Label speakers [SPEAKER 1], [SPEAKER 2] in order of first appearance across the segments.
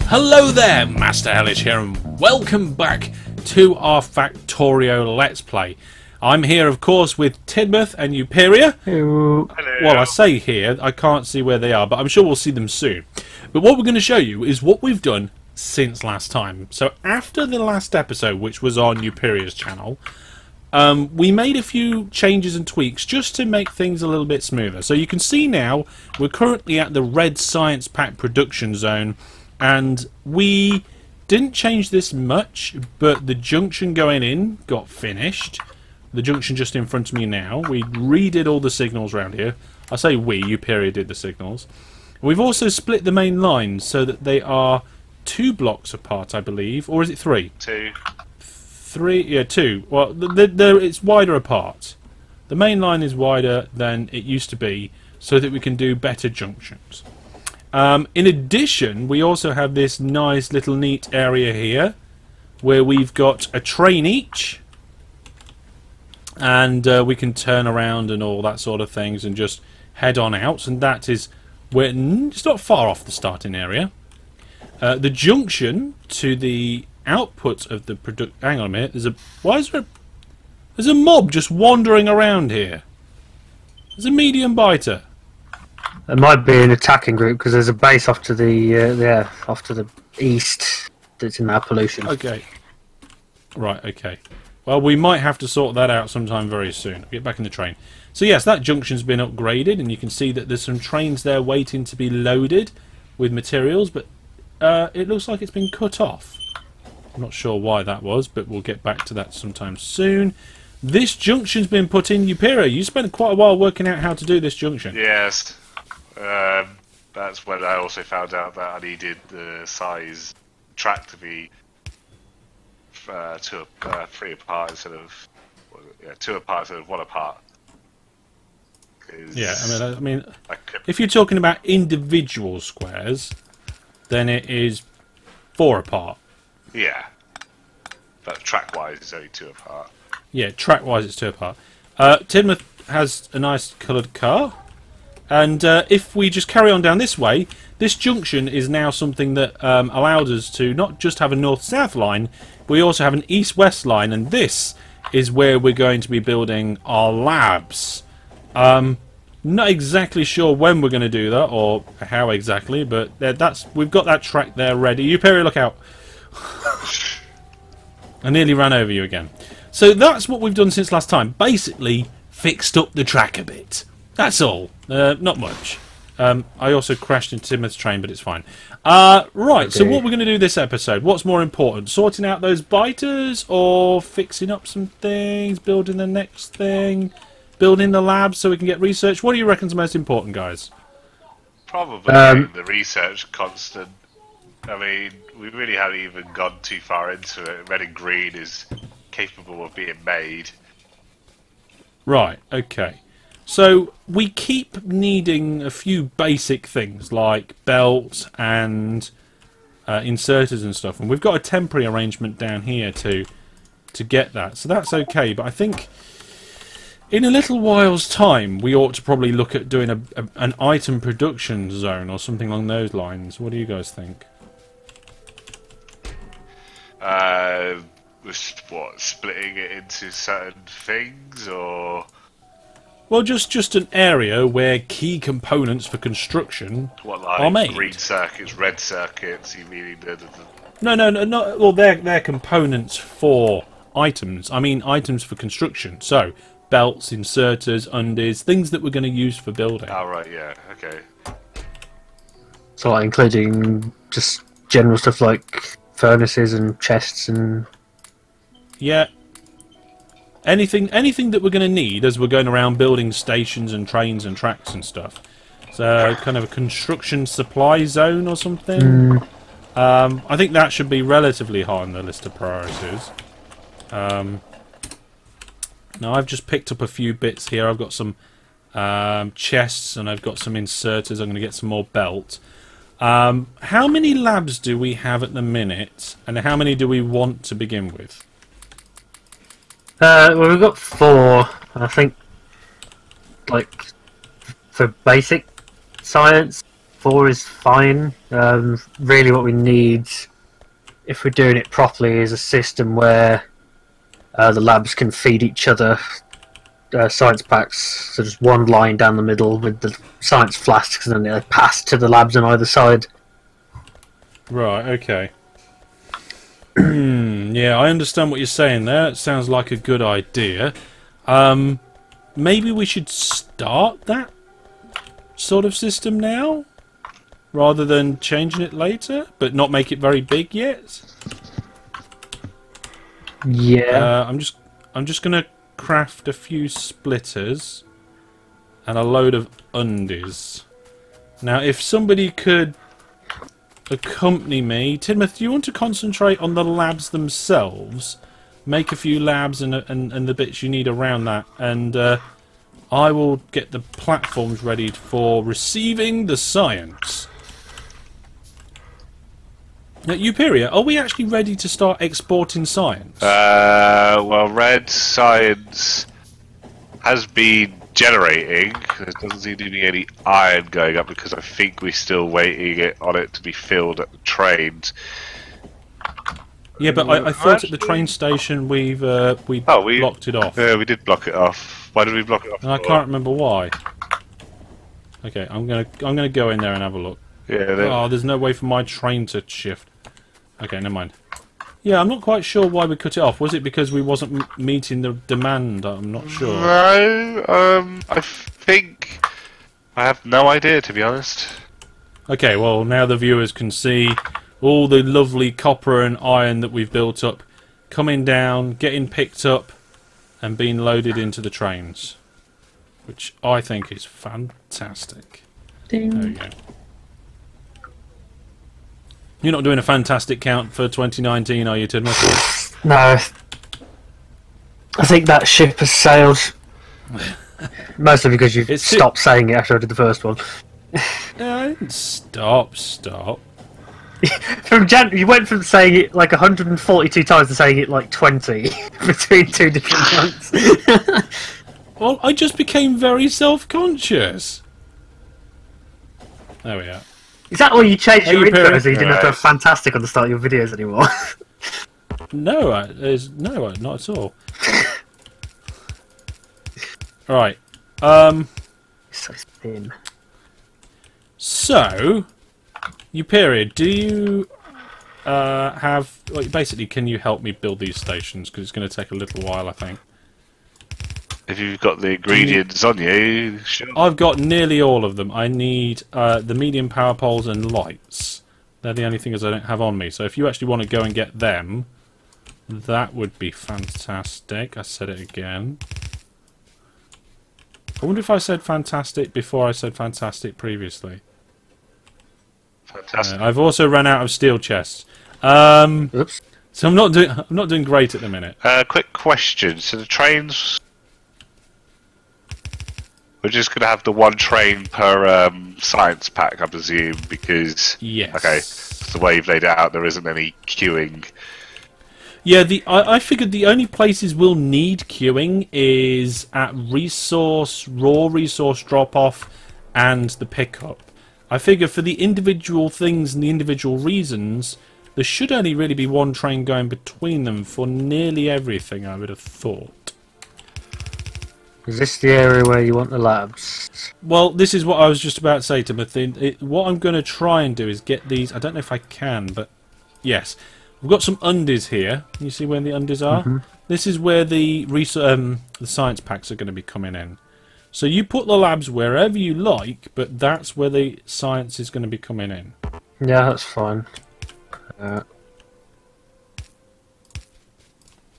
[SPEAKER 1] Hello there, Master Hellish here, and welcome back to our Factorio Let's Play. I'm here, of course, with Tidmouth and Uperior.
[SPEAKER 2] Hello.
[SPEAKER 1] Well, I say here, I can't see where they are, but I'm sure we'll see them soon. But what we're going to show you is what we've done since last time. So after the last episode, which was on Uperior's channel, we made a few changes and tweaks just to make things a little bit smoother. So you can see now, we're currently at the Red Science Pack production zone, and we didn't change this much, but the junction going in got finished. The junction just in front of me now. We redid all the signals around here. I say we, Uperior did the signals. We've also split the main lines so that they are 2 blocks apart, I believe. Or is it 3?
[SPEAKER 2] 2.
[SPEAKER 1] 3, yeah, 2. Well, it's wider apart. The main line is wider than it used to be so that we can do better junctions. In addition, we also have this nice little neat area here where we've got a train each, and we can turn around and all that sort of things and just head on out, and that is where it's not far off the starting area. The junction to the output of the product. Hang on a minute. There's a mob just wandering around here. There's a medium biter.
[SPEAKER 3] It might be an attacking group because there's a base off to the off to the east that's in that pollution.
[SPEAKER 1] Okay. Right. Okay. Well, we might have to sort that out sometime very soon. Get back in the train. So yes, that junction's been upgraded, and you can see that there's some trains there waiting to be loaded with materials, but it looks like it's been cut off. I'm not sure why that was, but we'll get back to that sometime soon. This junction's been put in. Uperior, you spent quite a while working out how to do this junction.
[SPEAKER 2] Yes. That's when I also found out that I needed the size track to be 3 apart instead of 2 apart instead of 1 apart.
[SPEAKER 1] Yeah, I mean, if you're talking about individual squares, then it is 4 apart.
[SPEAKER 2] Yeah, but track-wise, it's only 2 apart.
[SPEAKER 1] Yeah, track-wise, it's 2 apart. Tidmouth has a nice coloured car. And if we just carry on down this way, this junction is now something that allowed us to not just have a north-south line, we also have an east-west line, and this is where we're going to be building our labs. Not exactly sure when we're going to do that, or how exactly, but we've got that track there ready. Uperior, look out. I nearly ran over you again. So that's what we've done since last time. Basically, fixed up the track a bit. That's all. Not much. I also crashed into Tidmouth's train, but it's fine. Right, okay. So what we're going to do this episode, what's more important? Sorting out those biters, or fixing up some things, building the next thing, building the lab so we can get research? What do you reckon's most important, guys?
[SPEAKER 2] Probably the research constant. I mean, we really haven't even gone too far into it. Red and green is capable of being made.
[SPEAKER 1] Right, okay. So we keep needing a few basic things like belts and inserters and stuff, and we've got a temporary arrangement down here to get that, so that's okay. But I think in a little while's time we ought to probably look at doing an item production zone or something along those lines. What do you guys think?
[SPEAKER 2] What, splitting it into certain things, or?
[SPEAKER 1] Well, just an area where key components for construction are made.
[SPEAKER 2] Green circuits, red circuits. You mean
[SPEAKER 1] No. Well, they're components for items. I mean items for construction. So belts, inserters, undies, things that we're going to use for building.
[SPEAKER 2] Oh right, yeah, okay.
[SPEAKER 3] So, like, including just general stuff like furnaces and chests and.
[SPEAKER 1] Yeah. Anything that we're going to need as we're going around building stations and trains and tracks and stuff. So, kind of a construction supply zone or something. I think that should be relatively high on the list of priorities. Now, I've just picked up a few bits here. I've got some chests and I've got some inserters. I'm going to get some more belt. How many labs do we have at the minute, and how many do we want to begin with?
[SPEAKER 3] Well, we've got 4. I think, like, for basic science, 4 is fine. Really what we need, if we're doing it properly, is a system where the labs can feed each other science packs. So just one line down the middle with the science flasks, and then they pass to the labs on either side.
[SPEAKER 1] Right, okay. Yeah, I understand what you're saying there. It sounds like a good idea. Maybe we should start that sort of system now, rather than changing it later, but not make it very big yet.
[SPEAKER 3] Yeah.
[SPEAKER 1] I'm just gonna craft a few splitters and a load of undies. Now, if somebody could accompany me, Tidmouth, do you want to concentrate on the labs themselves? Make a few labs and the bits you need around that, and I will get the platforms ready for receiving the science. Now, Uperior, are we actually ready to start exporting science?
[SPEAKER 2] Well, red science has been generating. There doesn't seem to be any iron going up because I think we're still waiting on it to be filled at the trains.
[SPEAKER 1] Yeah, but I thought at the train station we blocked it off.
[SPEAKER 2] Yeah, we did block it off. Why did we block it off?
[SPEAKER 1] And I can't remember why. Okay, I'm gonna go in there and have a look.
[SPEAKER 2] Yeah.
[SPEAKER 1] Oh, there's no way for my train to shift. Okay, never mind. Yeah, I'm not quite sure why we cut it off. Was it because we wasn't meeting the demand? I'm not sure.
[SPEAKER 2] No, I think I have no idea, to be honest.
[SPEAKER 1] Okay, well, now the viewers can see all the lovely copper and iron that we've built up coming down, getting picked up, and being loaded into the trains, which I think is fantastic.
[SPEAKER 3] Ding.
[SPEAKER 1] There we go. You're not doing a fantastic count for 2019, are you, Tidmouth?
[SPEAKER 3] No. I think that ship has sailed. Mostly because you've stopped saying it after I did the first one.
[SPEAKER 1] I didn't stop.
[SPEAKER 3] You went from saying it like 142 times to saying it like 20 between 2 different months.
[SPEAKER 1] Well, I just became very self-conscious. There we are.
[SPEAKER 3] Is that why you changed your intro so you didn't have to have
[SPEAKER 2] Yes.
[SPEAKER 3] fantastic on the start of your videos anymore?
[SPEAKER 1] No, not at all. Right.
[SPEAKER 3] So thin.
[SPEAKER 1] So, Uperior, do you have... Well, basically, can you help me build these stations? Because it's going to take a little while, I think.
[SPEAKER 2] If you've got the ingredients on you, sure.
[SPEAKER 1] I've got nearly all of them. I need the medium power poles and lights. They're the only things I don't have on me. So if you actually want to go and get them, that would be fantastic. I said it again. I wonder if I said fantastic before I said fantastic previously.
[SPEAKER 2] Fantastic.
[SPEAKER 1] I've also run out of steel chests.
[SPEAKER 3] Oops.
[SPEAKER 1] So I'm not doing great at the minute.
[SPEAKER 2] Quick question. So the trains... We're just going to have the one train per science pack, I presume, because...
[SPEAKER 1] Yes.
[SPEAKER 2] Okay, it's the way you've laid it out, there isn't any queuing.
[SPEAKER 1] Yeah, I figured the only places we'll need queuing is at raw resource drop-off and the pickup. I figure for the individual things and the individual reasons, there should only really be one train going between them for nearly everything, I would have thought.
[SPEAKER 3] Is this the area where you want the labs?
[SPEAKER 1] Well, this is what I was just about to say, Timothy. What I'm going to try and do is get these... I don't know if I can, but... Yes. We've got some undies here. You see where the undies are?
[SPEAKER 3] Mm-hmm.
[SPEAKER 1] This is where the science packs are going to be coming in. So you put the labs wherever you like, but that's where the science is going to be coming in.
[SPEAKER 3] Yeah, that's fine.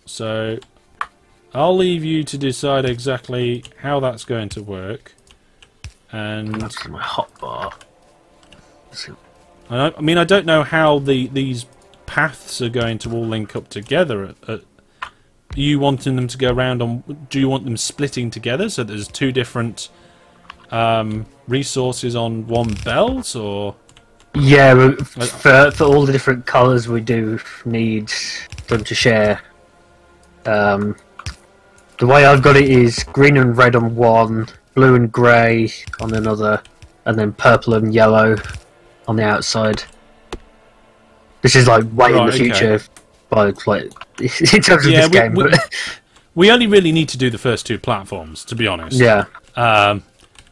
[SPEAKER 1] So... I'll leave you to decide exactly how that's going to work. And
[SPEAKER 3] That's my hotbar.
[SPEAKER 1] I mean, I don't know how these paths are going to all link up together. Are you wanting them to go around on? Do you want them splitting together so there's two different resources on one belt, or?
[SPEAKER 3] Yeah, for all the different colours, we do need them to share. The way I've got it is green and red on one, blue and grey on another, and then purple and yellow on the outside. This is like way in the future, by like in terms of this game.
[SPEAKER 1] We only really need to do the first two platforms, to be honest.
[SPEAKER 3] Yeah.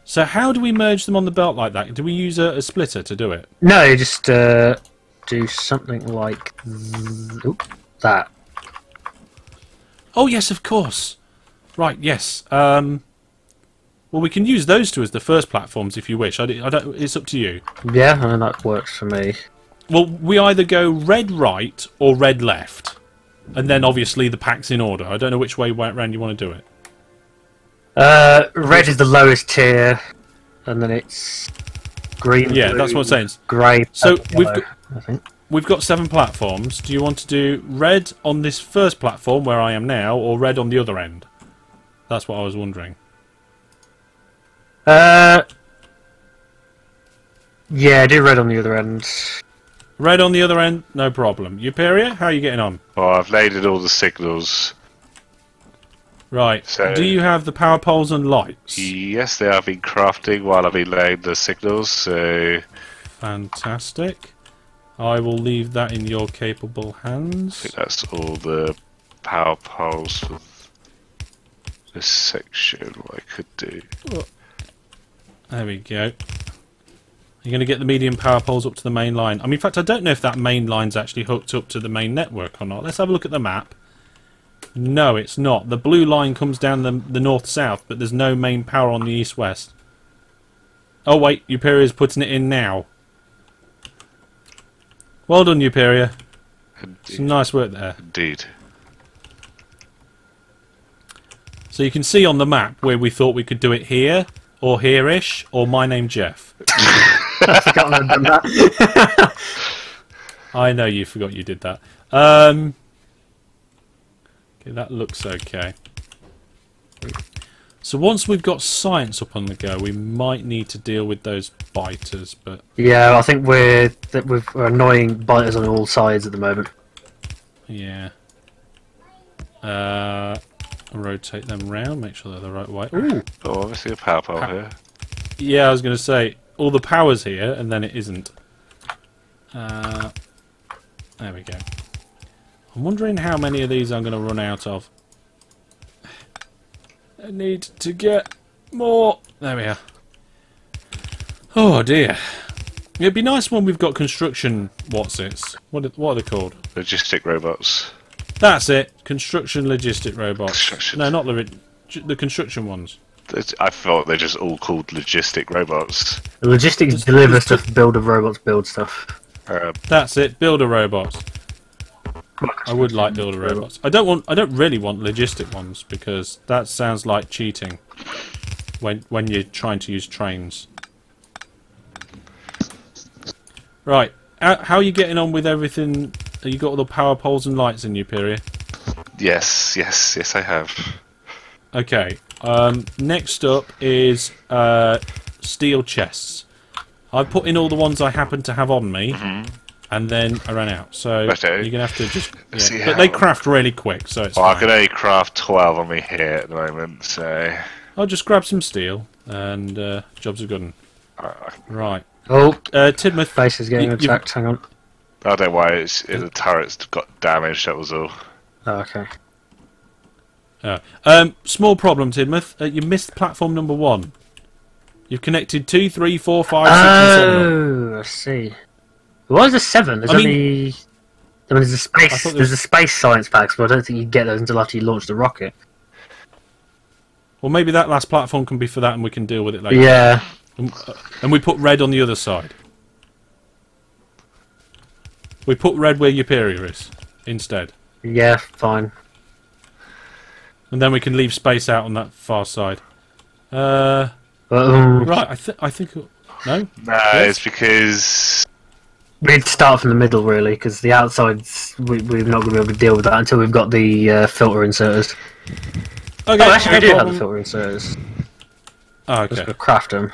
[SPEAKER 1] So how do we merge them on the belt like that? Do we use a splitter to do it?
[SPEAKER 3] No, you just do something like that.
[SPEAKER 1] Oh yes, of course. Right, yes. Well, we can use those two as the first platforms if you wish. I don't. It's up to you.
[SPEAKER 3] Yeah, I mean, that works for me.
[SPEAKER 1] Well, we either go red right or red left, and then obviously the pack's in order. I don't know which way round you want to do it.
[SPEAKER 3] Red is the lowest tier, and then it's green.
[SPEAKER 1] Yeah,
[SPEAKER 3] blue,
[SPEAKER 1] that's what I'm saying.
[SPEAKER 3] Grey.
[SPEAKER 1] So
[SPEAKER 3] yellow, I think.
[SPEAKER 1] we've got 7 platforms. Do you want to do red on this first platform where I am now, or red on the other end? That's what I was wondering.
[SPEAKER 3] Yeah, do red on the other end.
[SPEAKER 1] Red on the other end, no problem. Uperior, how are you getting on?
[SPEAKER 2] Well, I've laid in all the signals.
[SPEAKER 1] Right.
[SPEAKER 2] So,
[SPEAKER 1] do you have the power poles and lights?
[SPEAKER 2] Yes, they have been crafting while I've been laying the signals, so...
[SPEAKER 1] Fantastic. I will leave that in your capable hands.
[SPEAKER 2] I think that's all the power poles for this section, what I could do.
[SPEAKER 1] There we go. You're going to get the medium power poles up to the main line. I mean, in fact, I don't know if that main line's actually hooked up to the main network or not. Let's have a look at the map. No, it's not. The blue line comes down the north-south, but there's no main power on the east-west. Oh, wait. Uperior's putting it in now. Well done, Uperia. Some nice work there.
[SPEAKER 2] Indeed.
[SPEAKER 1] So you can see on the map where we thought we could do it here, or here-ish, or my name Jeff.
[SPEAKER 3] I forgot I'd done that.
[SPEAKER 1] I know you forgot you did that. Okay, that looks okay. So once we've got science up on the go, we might need to deal with those biters, but...
[SPEAKER 3] Yeah, I think we're annoying biters on all sides at the moment.
[SPEAKER 1] Yeah. Rotate them round, make sure they're the right way. Ooh!
[SPEAKER 2] Oh, obviously a power pole here.
[SPEAKER 1] Yeah, I was going to say, all the power's here, and then it isn't. There we go. I'm wondering how many of these I'm going to run out of. I need to get more. There we are. Oh dear. It'd be nice when we've got construction. What are they called?
[SPEAKER 2] Logistic robots.
[SPEAKER 1] That's it. Construction logistic robots.
[SPEAKER 2] Construction.
[SPEAKER 1] No, not the construction ones.
[SPEAKER 2] I thought they're just all called logistic robots.
[SPEAKER 3] The logistics deliver stuff, builder robots build stuff.
[SPEAKER 1] That's it. Builder robots. I would like builder robots. I don't really want logistic ones because that sounds like cheating when you're trying to use trains. Right. How are you getting on with everything? Have you got all the power poles and lights in Uperia?
[SPEAKER 2] Yes, I have.
[SPEAKER 1] Okay. Next up is steel chests. I've put in all the ones I happen to have on me. And then I ran out, so you're gonna have to just. Yeah. But they craft really quick, so it's.
[SPEAKER 2] Well, I can only craft 12 on me here at the moment, so.
[SPEAKER 1] I'll just grab some steel, and jobs are good. Right.
[SPEAKER 3] Oh,
[SPEAKER 1] Tidmouth.
[SPEAKER 3] base is getting attacked. Hang on.
[SPEAKER 2] I don't know why the turret's got damaged. That was all.
[SPEAKER 3] Oh, okay.
[SPEAKER 1] Small problem, Tidmouth. You missed platform number 1. You've connected 2, 3, 4, 5, 6, and 7.
[SPEAKER 3] Oh, I see. Why is there 7? There's only. I mean, there's a space. There's a space science packs, but I don't think you get those until after you launch the rocket.
[SPEAKER 1] Well, maybe that last platform can be for that, and we can deal with it later.
[SPEAKER 3] Yeah.
[SPEAKER 1] And we put red on the other side. We put red where Uperior is instead.
[SPEAKER 3] Yeah, fine.
[SPEAKER 1] And then we can leave space out on that far side. Right, I think. No.
[SPEAKER 2] No, it's because.
[SPEAKER 3] We need to start from the middle, really, because the outsides, we're not going to be able to deal with that until we've got the filter inserters.
[SPEAKER 1] Okay,
[SPEAKER 3] oh, actually, we do have the filter inserters.
[SPEAKER 1] Oh, okay.
[SPEAKER 3] Just got to craft them.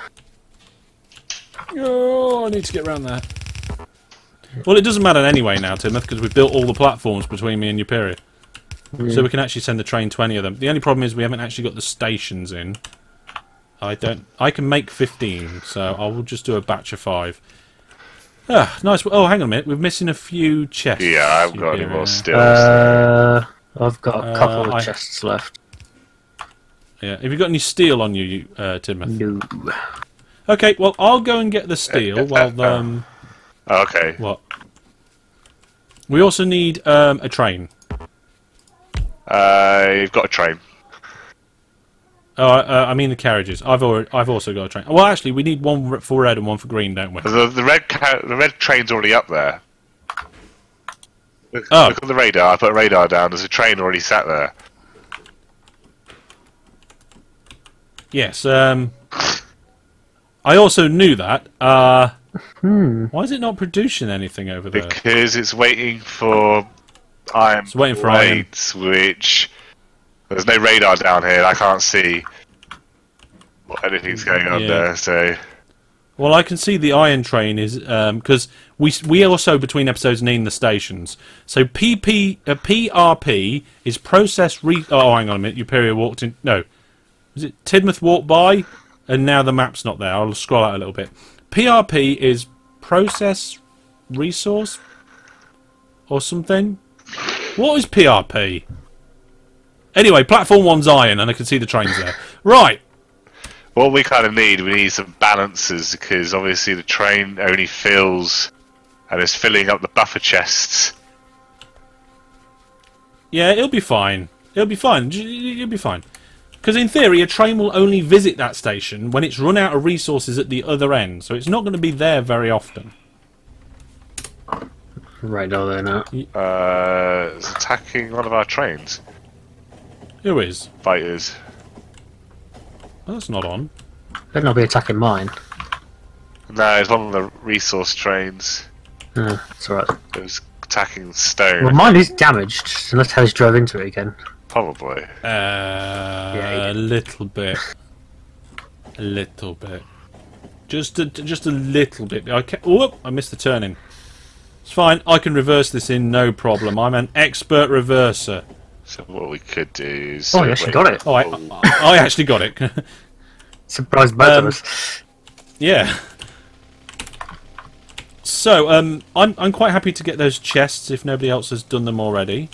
[SPEAKER 1] Oh, I need to get around there. Well, it doesn't matter anyway now, Timothy, because we've built all the platforms between me and Uperia. So we can actually send the train 20 of them. The only problem is we haven't actually got the stations in. I don't. I can make 15, so I will just do a batch of 5. Ah, nice. Oh, hang on a minute. We're missing a few chests.
[SPEAKER 2] Yeah, I haven't got any more stills.
[SPEAKER 3] I've got a couple of chests left.
[SPEAKER 1] Yeah. Have you got any steel on you, Timothy?
[SPEAKER 3] No.
[SPEAKER 1] Okay. Well, I'll go and get the steel. While
[SPEAKER 2] Okay.
[SPEAKER 1] What? We also need a train.
[SPEAKER 2] You've got a train.
[SPEAKER 1] Oh, I mean the carriages. I've also got a train. Well, actually, we need one for red and one for green, don't we?
[SPEAKER 2] The red train's already up there. Look
[SPEAKER 1] Oh.
[SPEAKER 2] at the radar. I put a radar down. There's a train already sat there.
[SPEAKER 1] Yes. I also knew that. Why is it not producing anything over there?
[SPEAKER 2] Because it's waiting for iron plates, which there's no radar down here. I can't see what anything's going on there. So,
[SPEAKER 1] well, I can see the iron train is because we also between episodes name the stations. So PRP is process Oh, hang on a minute. Uperior walked in. No, was it Tidmouth walked by, and now the map's not there. I'll scroll out a little bit. PRP is process resource or something. What is PRP? Anyway, platform 1's iron, and I can see the trains there. Right.
[SPEAKER 2] what we kind of need, we need some balancers, because obviously the train only fills and is filling up the buffer chests.
[SPEAKER 1] Yeah, it'll be fine. It'll be fine. You'll be fine. Because in theory, a train will only visit that station when it's run out of resources at the other end, so it's not going to be there very often.
[SPEAKER 3] Right over there now.
[SPEAKER 2] It's attacking one of our trains.
[SPEAKER 1] Who is?
[SPEAKER 2] Fighters.
[SPEAKER 1] Well, that's not on.
[SPEAKER 3] Better not be attacking mine.
[SPEAKER 2] No, it's one of the resource trains.
[SPEAKER 3] It's alright.
[SPEAKER 2] It was attacking stone.
[SPEAKER 3] Well, mine is damaged, unless Hellish drove into it again.
[SPEAKER 2] Probably.
[SPEAKER 1] A little bit. A little bit. Just a little bit. Whoop! I missed the turning. It's fine. I can reverse this in no problem. I'm an expert reverser.
[SPEAKER 2] So what we could do is...
[SPEAKER 3] Oh, you actually got it.
[SPEAKER 1] Oh, I actually got it.
[SPEAKER 3] Surprised both of us.
[SPEAKER 1] Yeah. So, I'm quite happy to get those chests if nobody else has done them already.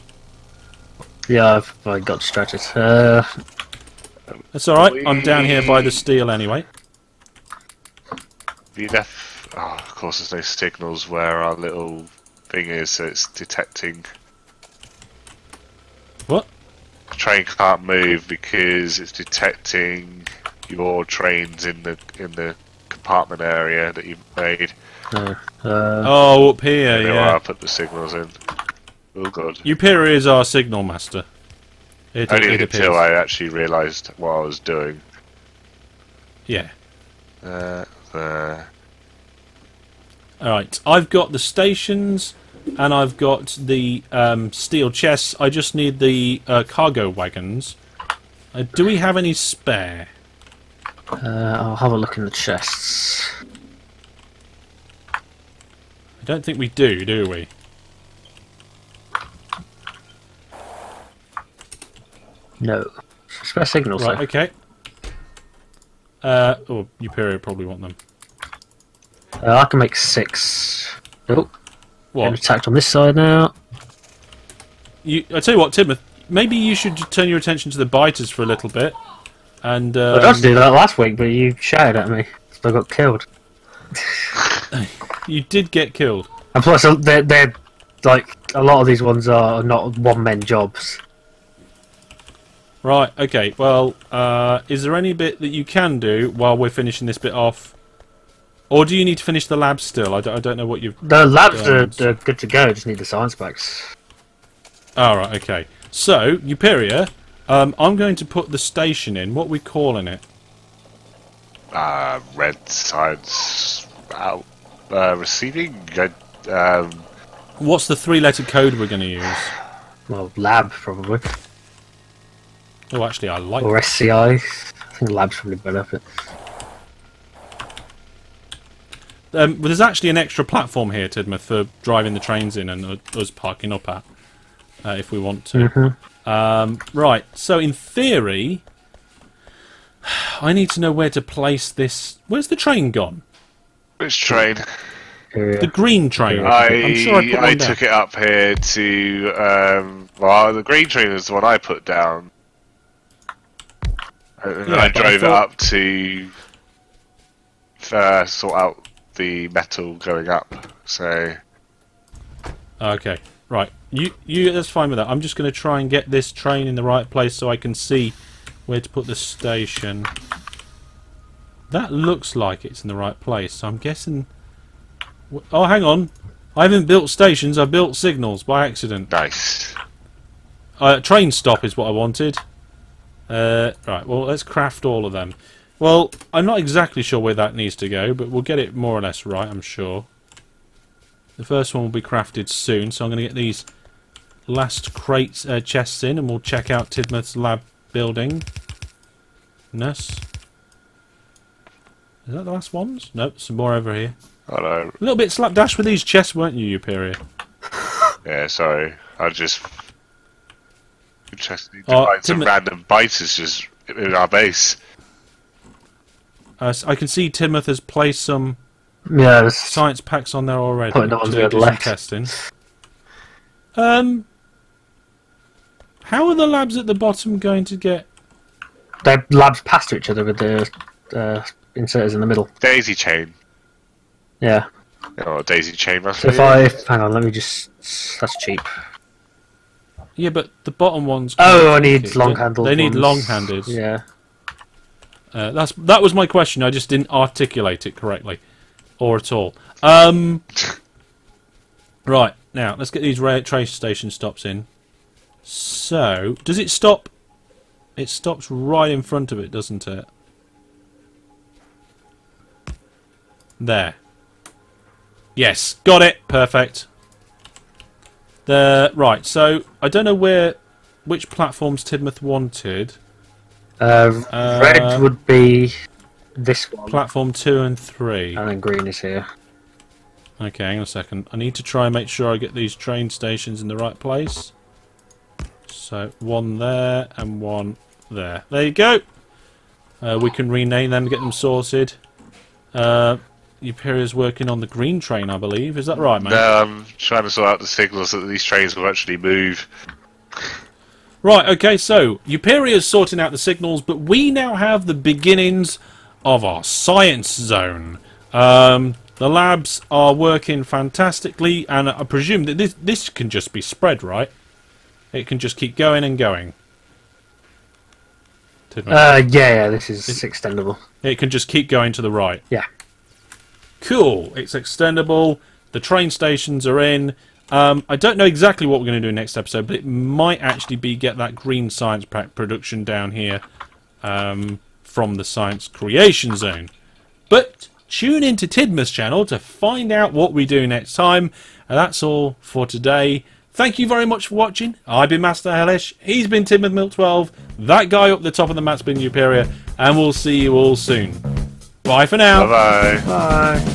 [SPEAKER 3] Yeah, I got distracted.
[SPEAKER 1] That's alright. I'm down here by the steel anyway.
[SPEAKER 2] Of course there's no signals where our little thing is, so it's detecting...
[SPEAKER 1] What?
[SPEAKER 2] The train can't move because it's detecting your trains in the compartment area that you've made.
[SPEAKER 1] Oh, up here,
[SPEAKER 2] Anyway,
[SPEAKER 1] yeah.
[SPEAKER 2] I'll put the signals in. Oh god.
[SPEAKER 1] Uperior is our signal master.
[SPEAKER 2] Only
[SPEAKER 1] it
[SPEAKER 2] until
[SPEAKER 1] appears.
[SPEAKER 2] I actually realised what I was doing.
[SPEAKER 1] Yeah.
[SPEAKER 2] There.
[SPEAKER 1] Alright, I've got the stations and I've got the steel chests. I just need the cargo wagons. Do we have any spare?
[SPEAKER 3] I'll have a look in the chests.
[SPEAKER 1] I don't think we do we?
[SPEAKER 3] No. Spare signals,
[SPEAKER 1] Right,
[SPEAKER 3] though.
[SPEAKER 1] okay. Uperior probably want them.
[SPEAKER 3] I can make 6. Oh, getting
[SPEAKER 1] What?
[SPEAKER 3] attacked on this side now.
[SPEAKER 1] I tell you what, Timothy, maybe you should turn your attention to the biters for a little bit. And
[SPEAKER 3] I tried to do that last week, but you shouted at me, so I got killed.
[SPEAKER 1] you did get killed.
[SPEAKER 3] And plus, they're like, a lot of these ones are not one-man jobs.
[SPEAKER 1] Right, okay, well, is there any bit that you can do while we're finishing this bit off? Or do you need to finish the lab still? I don't know what you've...
[SPEAKER 3] The labs are good to go, just need the science packs.
[SPEAKER 1] Alright, okay. So, Uperior, I'm going to put the station in. What are we calling it?
[SPEAKER 2] Red sides out. Receiving.
[SPEAKER 1] What's the 3-letter code we're going to use?
[SPEAKER 3] Well, lab, probably.
[SPEAKER 1] Oh, actually, I like
[SPEAKER 3] Or SCI. I think lab's probably better, but...
[SPEAKER 1] well, there's actually an extra platform here, Tidmouth, for driving the trains in and us parking up at, if we want to. Right, so in theory, I need to know where to place this. Where's the train gone?
[SPEAKER 2] Which train?
[SPEAKER 1] The green train.
[SPEAKER 2] I
[SPEAKER 1] I'm sure I put one down.
[SPEAKER 2] took it up here to. Well, the green train is the one I put down. And
[SPEAKER 1] Yeah,
[SPEAKER 2] I
[SPEAKER 1] but I
[SPEAKER 2] drove it
[SPEAKER 1] thought-
[SPEAKER 2] up to sort out the metal going up. So
[SPEAKER 1] Okay, right. You. That's fine with that. I'm just going to try and get this train in the right place so I can see where to put the station. That looks like it's in the right place. So I'm guessing. Oh, hang on. I haven't built stations. I built signals by accident.
[SPEAKER 2] nice.
[SPEAKER 1] Train stop is what I wanted. Right. Well, let's craft all of them. Well, I'm not exactly sure where that needs to go, but we'll get it more or less right, I'm sure. The first one will be crafted soon, so I'm going to get these last crates, chests in, and we'll check out Tidmouth's lab building. Is that the last ones? Nope, some more over here.
[SPEAKER 2] I know.
[SPEAKER 1] A little bit slapdash with these chests, weren't you, Uperior?
[SPEAKER 2] Yeah, sorry. I just interested to
[SPEAKER 1] Oh,
[SPEAKER 2] find some
[SPEAKER 1] Tim-
[SPEAKER 2] random biters just in our base.
[SPEAKER 1] I can see Tidmouth has placed some
[SPEAKER 3] Yeah, there's
[SPEAKER 1] science packs on there already.
[SPEAKER 3] Putting the ones
[SPEAKER 1] to
[SPEAKER 3] we had
[SPEAKER 1] do some
[SPEAKER 3] left.
[SPEAKER 1] testing. How are the labs at the bottom going to get?
[SPEAKER 3] their labs past each other with the inserters in the middle.
[SPEAKER 2] Daisy chain.
[SPEAKER 3] Yeah.
[SPEAKER 2] Oh, daisy chain must
[SPEAKER 3] So
[SPEAKER 2] be.
[SPEAKER 3] if I hang on, let me just. That's cheap.
[SPEAKER 1] Yeah, but the bottom ones.
[SPEAKER 3] Oh, I
[SPEAKER 1] can't take
[SPEAKER 3] need
[SPEAKER 1] it.
[SPEAKER 3] long-handled.
[SPEAKER 1] They need
[SPEAKER 3] ones.
[SPEAKER 1] long-handed.
[SPEAKER 3] Yeah.
[SPEAKER 1] That was my question. I just didn't articulate it correctly, or at all. Right now, let's get these train station stops in. So, does it stop? It stops right in front of it, doesn't it? There. Yes, got it. Perfect. Right. So I don't know which platforms Tidmouth wanted.
[SPEAKER 3] Red would be this one,
[SPEAKER 1] Platform 2 and 3.
[SPEAKER 3] and then green is here.
[SPEAKER 1] Okay, hang on a second. I need to try and make sure I get these train stations in the right place. So, one there and one there. There you go! We can rename them, get them sorted. Uperior's working on the green train, I believe. Is that right, mate?
[SPEAKER 2] No, I'm trying to sort out the signals that these trains will actually move.
[SPEAKER 1] Right, okay, so Uperior's sorting out the signals, but we now have the beginnings of our science zone. The labs are working fantastically, and I presume that this can just be spread, right? It can just keep going and going.
[SPEAKER 3] Yeah, this is extendable.
[SPEAKER 1] It can just keep going to the right.
[SPEAKER 3] Yeah.
[SPEAKER 1] Cool. It's extendable. The train stations are in. I don't know exactly what we're going to do next episode, but it might actually be get that green science pack production down here from the science creation zone. But tune into Tidmouth's channel to find out what we do next time. And that's all for today. Thank you very much for watching. I've been Master Hellish. He's been Tidmouth Milk 12. That guy up the top of the map's been Uperior. And we'll see you all soon. Bye for now.
[SPEAKER 2] Bye bye.
[SPEAKER 3] Bye.